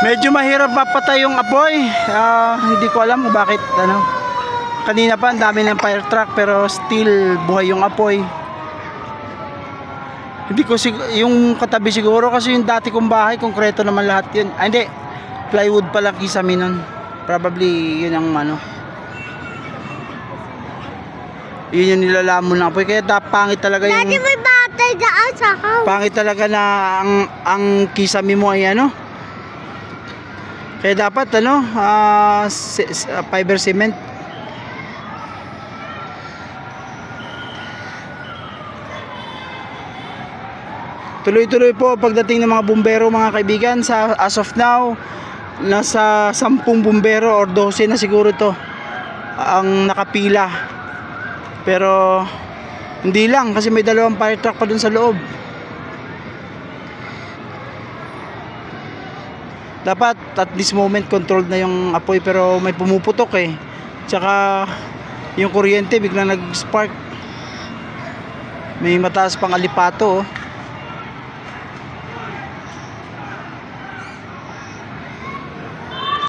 Medyo mahirap mapatay yung apoy. Hindi ko alam kung bakit ano. Kanina pa ang dami ng fire truck pero still buhay yung apoy. Hindi ko yung katabi siguro kasi yung dati kong bahay, konkreto naman lahat yun. Hindi, plywood pala kisame nun. Probably yun ang ano. Yun yung nilalamon ng apoy. Kaya pangit talaga yung... Dati may batay daan sa house. Pangit talaga na ang kisame mo ay ano. Kaya dapat ano, fiber cement. Tuloy-tuloy po pagdating ng mga bumbero mga kaibigan. As of now, nasa 10 bumbero or 12 na siguro to ang nakapila. Pero hindi lang kasi may dalawang fire truck pa dun sa loob. Dapat at this moment controlled na yung apoy pero may pumuputok eh. Tsaka yung kuryente biglang nag-spark. May mataas pang alipato oh.